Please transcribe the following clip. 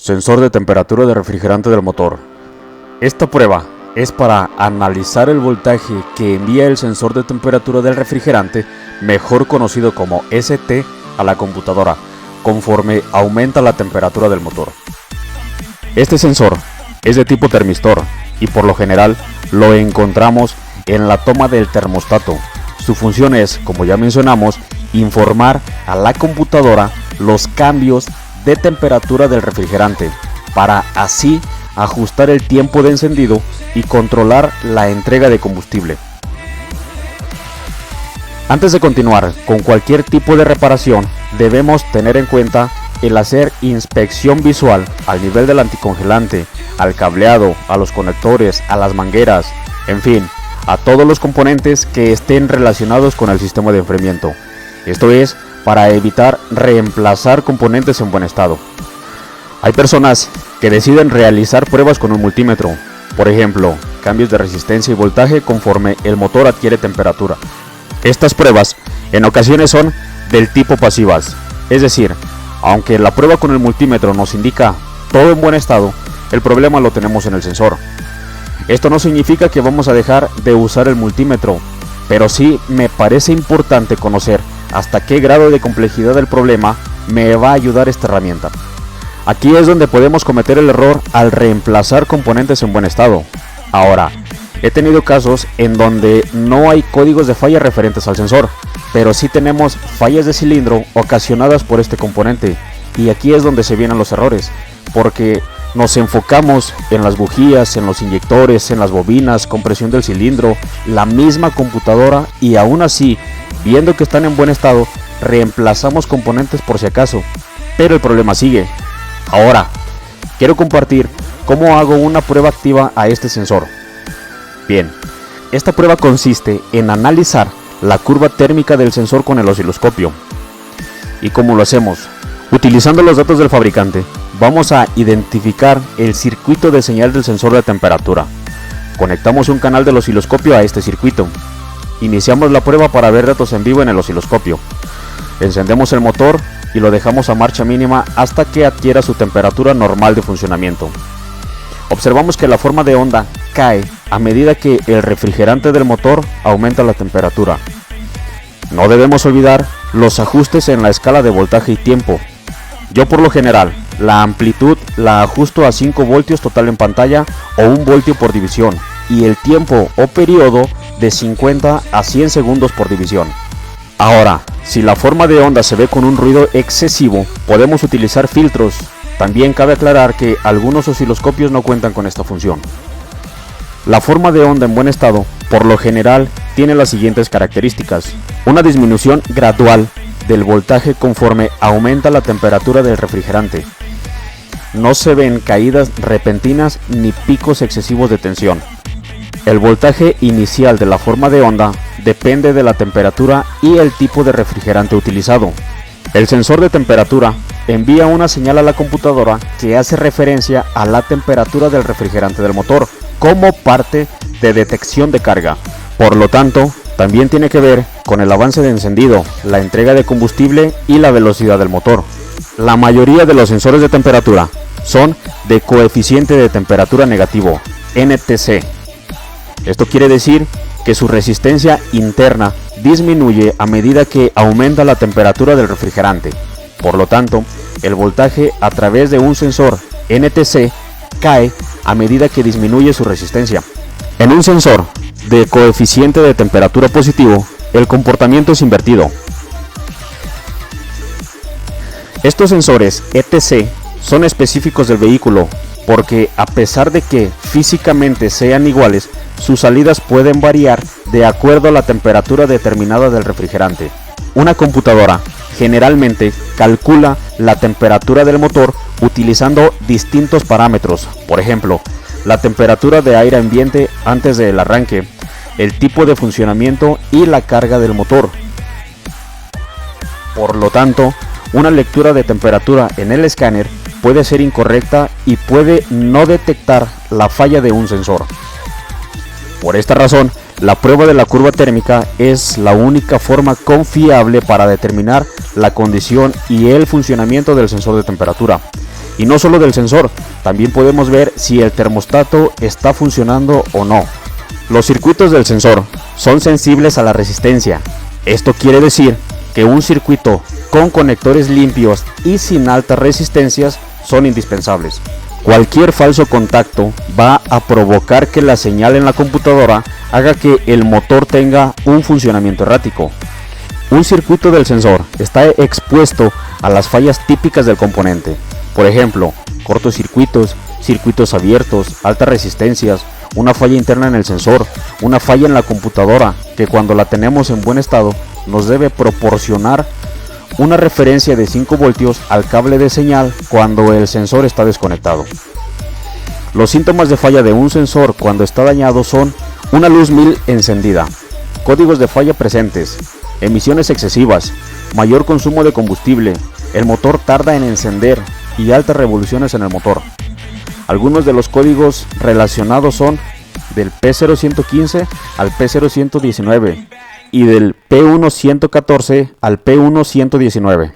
Sensor de temperatura de refrigerante del motor. Esta prueba es para analizar el voltaje que envía el sensor de temperatura del refrigerante, mejor conocido como ST, a la computadora, conforme aumenta la temperatura del motor. Este sensor es de tipo termistor y por lo general lo encontramos en la toma del termostato. Su función es, como ya mencionamos, informar a la computadora los cambios de temperatura del refrigerante para así ajustar el tiempo de encendido y controlar la entrega de combustible. Antes de continuar con cualquier tipo de reparación, debemos tener en cuenta el hacer inspección visual al nivel del anticongelante, al cableado, a los conectores, a las mangueras, en fin, a todos los componentes que estén relacionados con el sistema de enfriamiento. Esto es para evitar reemplazar componentes en buen estado. Hay personas que deciden realizar pruebas con un multímetro, por ejemplo, cambios de resistencia y voltaje conforme el motor adquiere temperatura. Estas pruebas en ocasiones son del tipo pasivas, es decir, aunque la prueba con el multímetro nos indica todo en buen estado, el problema lo tenemos en el sensor. Esto no significa que vamos a dejar de usar el multímetro, pero sí me parece importante conocer hasta qué grado de complejidad del problema me va a ayudar esta herramienta. Aquí es donde podemos cometer el error al reemplazar componentes en buen estado. Ahora, he tenido casos en donde no hay códigos de falla referentes al sensor, pero sí tenemos fallas de cilindro ocasionadas por este componente, y aquí es donde se vienen los errores, porque nos enfocamos en las bujías, en los inyectores, en las bobinas, compresión del cilindro, la misma computadora, y aún así, viendo que están en buen estado, reemplazamos componentes por si acaso, pero el problema sigue. Ahora, quiero compartir cómo hago una prueba activa a este sensor. Bien, esta prueba consiste en analizar la curva térmica del sensor con el osciloscopio. ¿Y cómo lo hacemos? Utilizando los datos del fabricante, vamos a identificar el circuito de señal del sensor de temperatura. Conectamos un canal del osciloscopio a este circuito. Iniciamos la prueba para ver datos en vivo en el osciloscopio. Encendemos el motor y lo dejamos a marcha mínima hasta que adquiera su temperatura normal de funcionamiento. Observamos que la forma de onda cae a medida que el refrigerante del motor aumenta la temperatura. No debemos olvidar los ajustes en la escala de voltaje y tiempo. Yo por lo general, la amplitud la ajusto a 5 voltios total en pantalla o 1 voltio por división, y el tiempo o periodo de 50 a 100 segundos por división. Ahora, si la forma de onda se ve con un ruido excesivo, podemos utilizar filtros. También cabe aclarar que algunos osciloscopios no cuentan con esta función. La forma de onda en buen estado, por lo general, tiene las siguientes características: una disminución gradual del voltaje conforme aumenta la temperatura del refrigerante. No se ven caídas repentinas ni picos excesivos de tensión. El voltaje inicial de la forma de onda depende de la temperatura y el tipo de refrigerante utilizado. El sensor de temperatura envía una señal a la computadora que hace referencia a la temperatura del refrigerante del motor como parte de detección de carga. Por lo tanto, también tiene que ver con el avance de encendido, la entrega de combustible y la velocidad del motor. La mayoría de los sensores de temperatura son de coeficiente de temperatura negativo, NTC. Esto quiere decir que su resistencia interna disminuye a medida que aumenta la temperatura del refrigerante. Por lo tanto, el voltaje a través de un sensor NTC cae a medida que disminuye su resistencia. En un sensor de coeficiente de temperatura positivo, el comportamiento es invertido. Estos sensores ETC son específicos del vehículo porque, a pesar de que físicamente sean iguales, sus salidas pueden variar de acuerdo a la temperatura determinada del refrigerante. Una computadora generalmente calcula la temperatura del motor utilizando distintos parámetros, por ejemplo, la temperatura de aire ambiente antes del arranque, el tipo de funcionamiento y la carga del motor. Por lo tanto, una lectura de temperatura en el escáner puede ser incorrecta y puede no detectar la falla de un sensor. Por esta razón, la prueba de la curva térmica es la única forma confiable para determinar la condición y el funcionamiento del sensor de temperatura. Y no solo del sensor, también podemos ver si el termostato está funcionando o no. Los circuitos del sensor son sensibles a la resistencia. Esto quiere decir que un circuito con conectores limpios y sin altas resistencias son indispensables. Cualquier falso contacto va a provocar que la señal en la computadora haga que el motor tenga un funcionamiento errático. Un circuito del sensor está expuesto a las fallas típicas del componente. Por ejemplo, cortocircuitos, circuitos abiertos, altas resistencias, una falla interna en el sensor, una falla en la computadora que cuando la tenemos en buen estado nos debe proporcionar una referencia de 5 voltios al cable de señal cuando el sensor está desconectado. Los síntomas de falla de un sensor cuando está dañado son una luz 1000 encendida, códigos de falla presentes, emisiones excesivas, mayor consumo de combustible, el motor tarda en encender y altas revoluciones en el motor. Algunos de los códigos relacionados son del P0115 al P0119 y del P1114 al P1119.